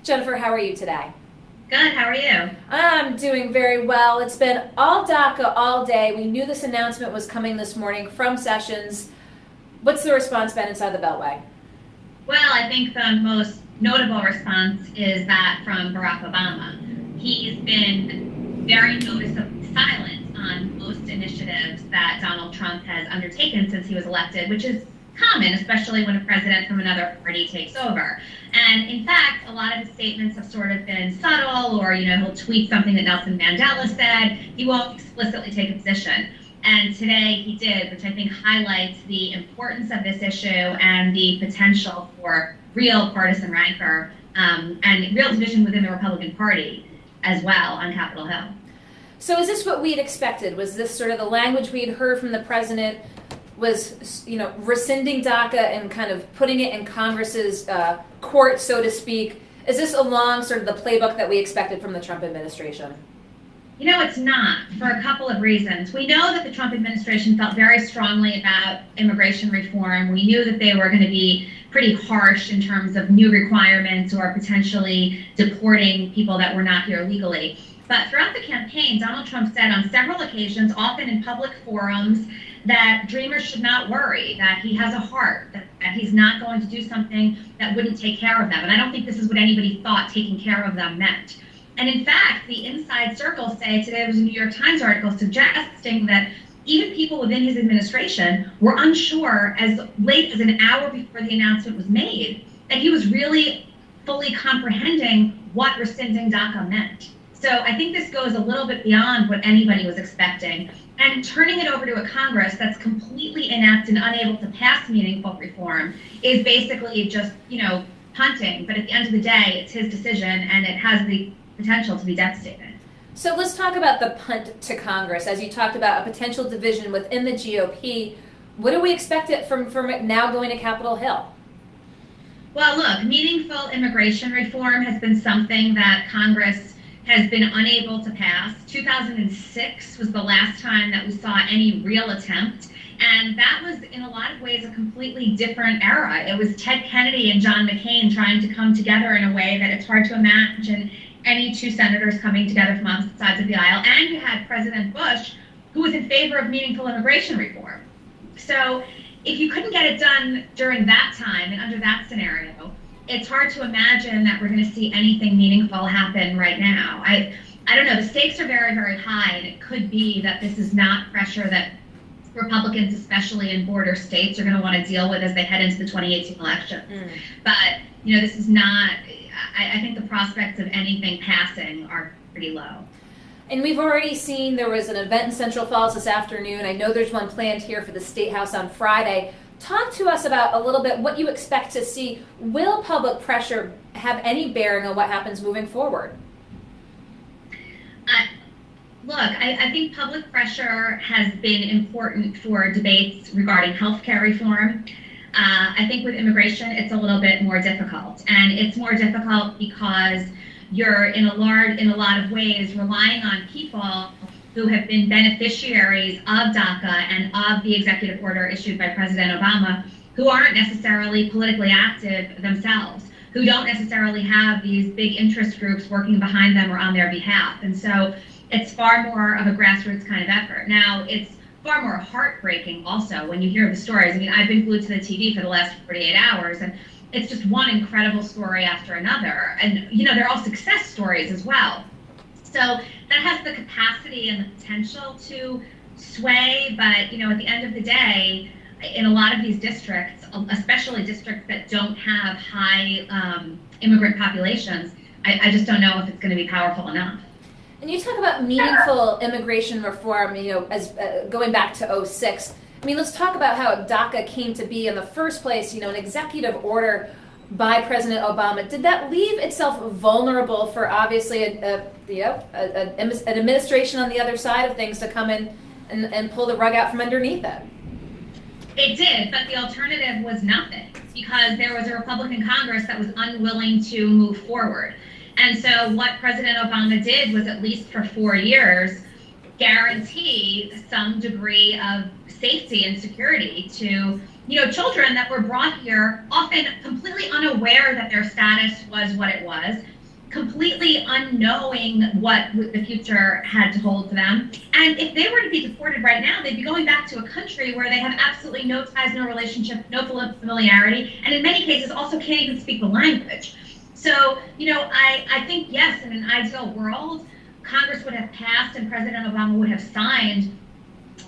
Jennifer, how are you today? Good, how are you? I'm doing very well. It's been all DACA all day. We knew this announcement was coming this morning from Sessions. What's the response been inside the Beltway? Well, I think the most notable response is that from Barack Obama. He's been very noticeably silent on most initiatives that Donald Trump has undertaken since he was elected, which is common, especially when a president from another party takes over. And in fact, a lot of his statements have sort of been subtle, or he'll tweet something that Nelson Mandela said. He won't explicitly take a position. And today he did, which I think highlights the importance of this issue and the potential for real partisan rancor and real division within the Republican Party as well on Capitol Hill. So is this what we had expected? Was this sort of the language we had heard from the president? Was, rescinding DACA and kind of putting it in Congress's court, so to speak? Is this along sort of the playbook that we expected from the Trump administration? It's not, for a couple of reasons. We know that the Trump administration felt very strongly about immigration reform. We knew that they were going to be pretty harsh in terms of new requirements or potentially deporting people that were not here legally. But throughout the campaign, Donald Trump said on several occasions, often in public forums, that Dreamers should not worry, that he has a heart, that he's not going to do something that wouldn't take care of them. And I don't think this is what anybody thought taking care of them meant. And in fact, the inside circles say, today there was a New York Times article suggesting that even people within his administration were unsure as late as an hour before the announcement was made that he was really fully comprehending what rescinding DACA meant. So I think this goes a little bit beyond what anybody was expecting. And turning it over to a Congress that's completely inept and unable to pass meaningful reform is basically just, punting. But at the end of the day, it's his decision, and it has the potential to be devastating. So let's talk about the punt to Congress. As you talked about a potential division within the GOP, what do we expect it from it now going to Capitol Hill? Well, look, meaningful immigration reform has been something that Congress has been unable to pass. 2006 was the last time that we saw any real attempt. And that was, in a lot of ways, a completely different era. It was Ted Kennedy and John McCain trying to come together in a way that it's hard to imagine any two senators coming together from opposite sides of the aisle. And you had President Bush, who was in favor of meaningful immigration reform. So if you couldn't get it done during that time and under that scenario, it's hard to imagine that we're going to see anything meaningful happen right now. I don't know. The stakes are very, very high, and it could be that this is not pressure that Republicans, especially in border states, are going to want to deal with as they head into the 2018 election. But, this is not, I think the prospects of anything passing are pretty low. And we've already seen there was an event in Central Falls this afternoon. I know there's one planned here for the State House on Friday. Talk to us about a little bit what you expect to see. Will public pressure have any bearing on what happens moving forward? Look, I think public pressure has been important for debates regarding healthcare reform. I think with immigration, it's a little bit more difficult. And it's more difficult because you're in a lot of ways relying on people who have been beneficiaries of DACA and of the executive order issued by President Obama, who aren't necessarily politically active themselves, who don't necessarily have these big interest groups working behind them or on their behalf. And so it's far more of a grassroots kind of effort. Now, it's far more heartbreaking also when you hear the stories. I mean, I've been glued to the TV for the last 48 hours, and it's just one incredible story after another. And, they're all success stories as well. So that has the capacity and the potential to sway, but at the end of the day, in a lot of these districts, especially districts that don't have high immigrant populations, I just don't know if it's going to be powerful enough. And you talk about meaningful immigration reform, as going back to '06. I mean, let's talk about how DACA came to be in the first place. An executive order by President Obama. Did that leave itself vulnerable for obviously an administration on the other side of things to come in and pull the rug out from underneath it? It did, but the alternative was nothing, because there was a Republican Congress that was unwilling to move forward. And so what President Obama did was, at least for 4 years, guarantee some degree of safety and security to children that were brought here, often completely unaware that their status was what it was, completely unknowing what the future had to hold for them. And if they were to be deported right now, they'd be going back to a country where they have absolutely no ties, no relationship, no familiarity, and in many cases also can't even speak the language. So, I think, yes, in an ideal world, Congress would have passed and President Obama would have signed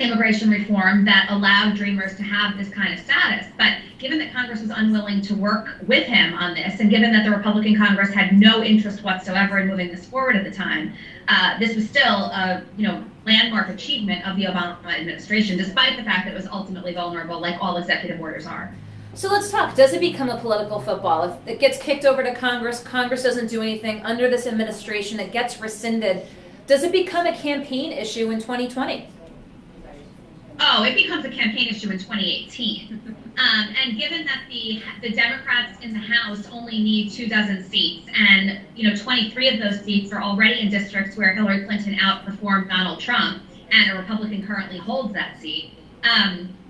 immigration reform that allowed Dreamers to have this kind of status. But given that Congress was unwilling to work with him on this, and given that the Republican Congress had no interest whatsoever in moving this forward at the time, this was still a landmark achievement of the Obama administration, despite the fact that it was ultimately vulnerable, like all executive orders are. So let's talk. Does it become a political football? If it gets kicked over to Congress, Congress doesn't do anything under this administration, it gets rescinded. Does it become a campaign issue in 2020? Oh, it becomes a campaign issue in 2018. And given that the Democrats in the House only need 24 seats, and 23 of those seats are already in districts where Hillary Clinton outperformed Donald Trump, and a Republican currently holds that seat.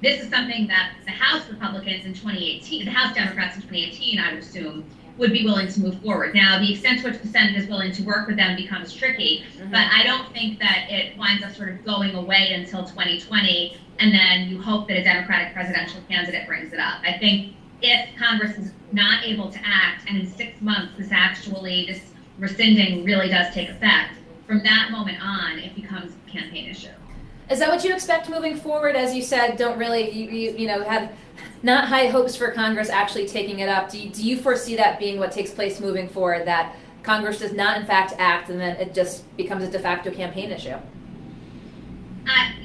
This is something that the House Republicans in 2018, the House Democrats in 2018, I would assume, would be willing to move forward. Now, the extent to which the Senate is willing to work with them becomes tricky, but I don't think that it winds up sort of going away until 2020, and then you hope that a Democratic presidential candidate brings it up. I think if Congress is not able to act, and in 6 months this rescinding really does take effect, from that moment on, it becomes a campaign issue. Is that what you expect moving forward? As you said, don't really, you have not high hopes for Congress actually taking it up. Do you foresee that being what takes place moving forward, that Congress does not in fact act and then it just becomes a de facto campaign issue?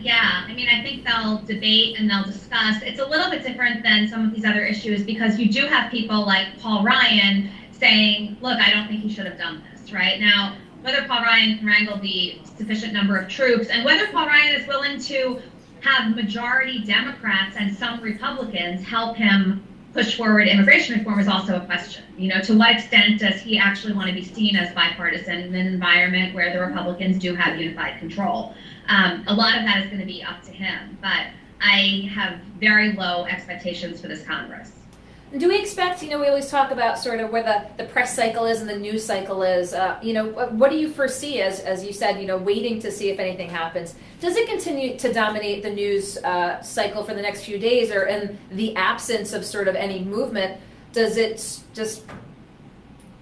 Yeah, I think they'll debate and they'll discuss. It's a little bit different than some of these other issues because you do have people like Paul Ryan saying, look, I don't think he should have done this, right? Now, whether Paul Ryan can wrangle the sufficient number of troops and whether Paul Ryan is willing to have majority Democrats and some Republicans help him push forward immigration reform is also a question. To what extent does he actually want to be seen as bipartisan in an environment where the Republicans do have unified control? A lot of that is going to be up to him, but I have very low expectations for this Congress. Do we expect, we always talk about sort of where the press cycle is and the news cycle is, what do you foresee as you said, waiting to see if anything happens? Does it continue to dominate the news cycle for the next few days, or in the absence of sort of any movement, does it just,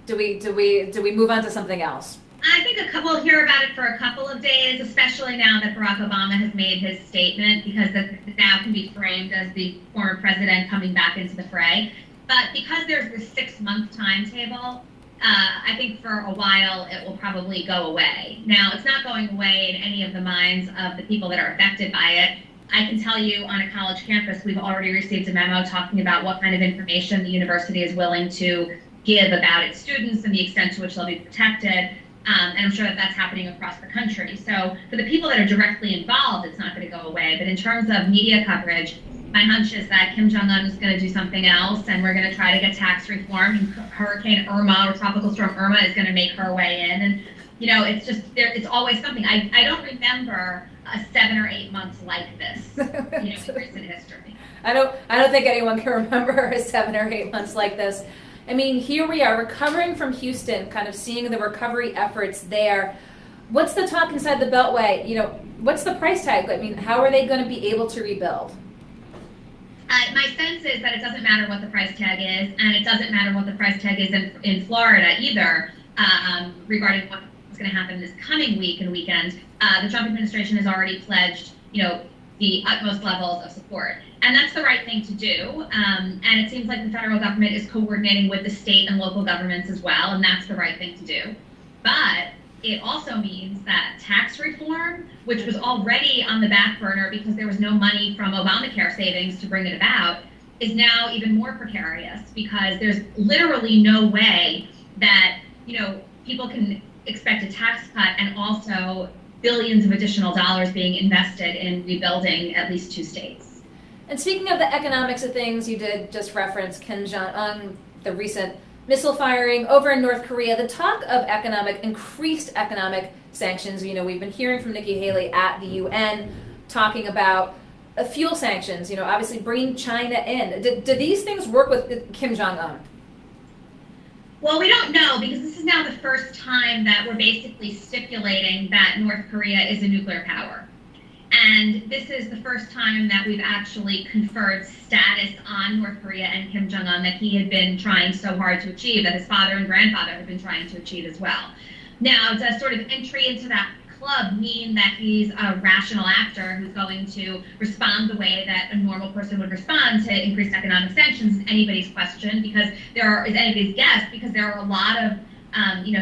do we move on to something else? I think we'll hear about it for a couple of days, especially now that Barack Obama has made his statement, because that now can be framed as the former president coming back into the fray. But because there's this 6-month timetable, I think for a while it will probably go away. Now, it's not going away in any of the minds of the people that are affected by it. I can tell you on a college campus, we've already received a memo talking about what kind of information the university is willing to give about its students and the extent to which they'll be protected. And I'm sure that that's happening across the country. So for the people that are directly involved, it's not going to go away. But in terms of media coverage, my hunch is that Kim Jong-un is going to do something else, and we're going to try to get tax reform, and Hurricane Irma or Tropical Storm Irma is going to make her way in. And, it's just, it's always something. I don't remember a 7 or 8 months like this, in recent history. I don't think anyone can remember a 7 or 8 months like this. Here we are recovering from Houston, kind of seeing the recovery efforts there. What's the talk inside the Beltway? What's the price tag? How are they going to be able to rebuild? My sense is that it doesn't matter what the price tag is, and it doesn't matter what the price tag is in Florida either, regarding what's going to happen this coming week and weekend. The Trump administration has already pledged, the utmost levels of support. And that's the right thing to do. And it seems like the federal government is coordinating with the state and local governments as well, and that's the right thing to do. But it also means that tax reform, which was already on the back burner because there was no money from Obamacare savings to bring it about, is now even more precarious because there's literally no way that, people can expect a tax cut and also billions of additional dollars being invested in rebuilding at least 2 states. And speaking of the economics of things, you did just reference Kim Jong-un, the recent missile firing over in North Korea. The talk of increased economic sanctions, we've been hearing from Nikki Haley at the UN talking about fuel sanctions, obviously bringing China in. Do these things work with Kim Jong-un? Well, we don't know, because this is now the first time that we're basically stipulating that North Korea is a nuclear power. And this is the first time that we've actually conferred status on North Korea and Kim Jong-un that he had been trying so hard to achieve, that his father and grandfather had been trying to achieve as well. Now, does sort of entry into that club mean that he's a rational actor who's going to respond the way that a normal person would respond to increased economic sanctions? Is anybody's question, because is anybody's guess, because there are a lot of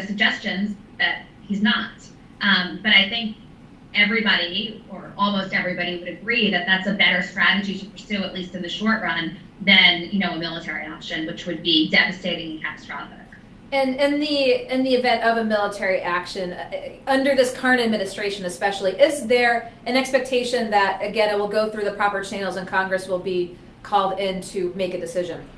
suggestions that he's not. But I think everybody, or almost everybody, would agree that that's a better strategy to pursue, at least in the short run, than a military option, which would be devastating and catastrophic. And in the event of a military action, under this current administration especially, is there an expectation that, again, it will go through the proper channels and Congress will be called in to make a decision?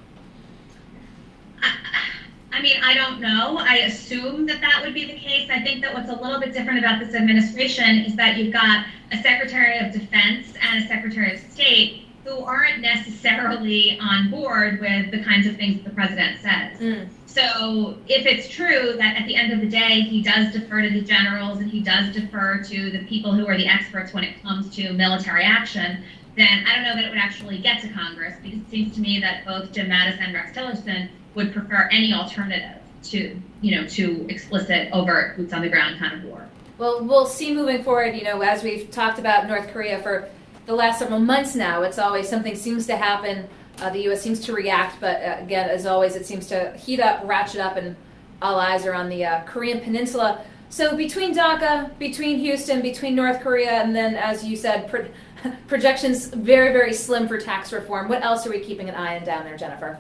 I mean, I don't know. I assume that would be the case. I think that what's a little bit different about this administration is that you've got a Secretary of Defense and a Secretary of State who aren't necessarily on board with the kinds of things that the president says. So if it's true that at the end of the day he does defer to the generals and he does defer to the people who are the experts when it comes to military action, then I don't know that it would actually get to Congress, because it seems to me that both Jim Mattis and Rex Tillerson would prefer any alternative to explicit, overt, boots on the ground kind of war. Well, we'll see moving forward, as we've talked about North Korea for the last several months now. It's always something seems to happen. The U.S. seems to react, but again, as always, it seems to heat up, ratchet up, and all eyes are on the Korean Peninsula. So between DACA, between Houston, between North Korea, and then, as you said, projections very, very slim for tax reform. What else are we keeping an eye on down there, Jennifer?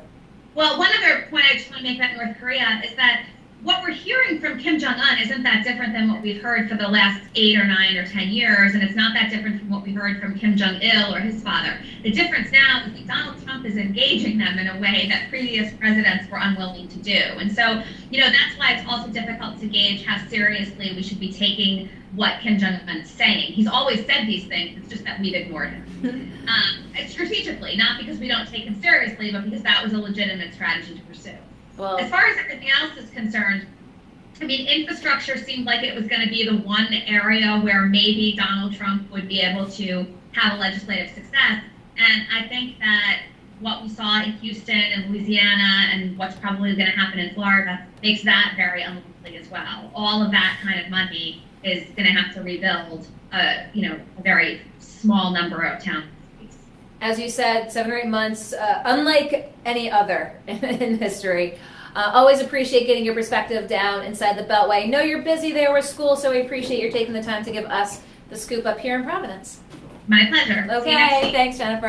Well, one other point I just want to make about North Korea is that what we're hearing from Kim Jong-un isn't that different than what we've heard for the last 8 or 9 or 10 years, and it's not that different from what we heard from Kim Jong-il or his father. The difference now is that Donald Trump is engaging them in a way that previous presidents were unwilling to do. And so, that's why it's also difficult to gauge how seriously we should be taking what Kim Jong-un is saying. He's always said these things, it's just that we've ignored him. Strategically, not because we don't take him seriously, but because that was a legitimate strategy to pursue. Well, as far as everything else is concerned, I mean, infrastructure seemed like it was going to be the one area where maybe Donald Trump would be able to have a legislative success. And I think that what we saw in Houston and Louisiana and what's probably going to happen in Florida makes that very unlikely as well. All of that kind of money is going to have to rebuild, a very small number of towns. As you said, 7 or 8 months, unlike any other in history. Always appreciate getting your perspective down inside the Beltway. I know you're busy there with school, so we appreciate you taking the time to give us the scoop up here in Providence. My pleasure. Okay, thanks, Jennifer.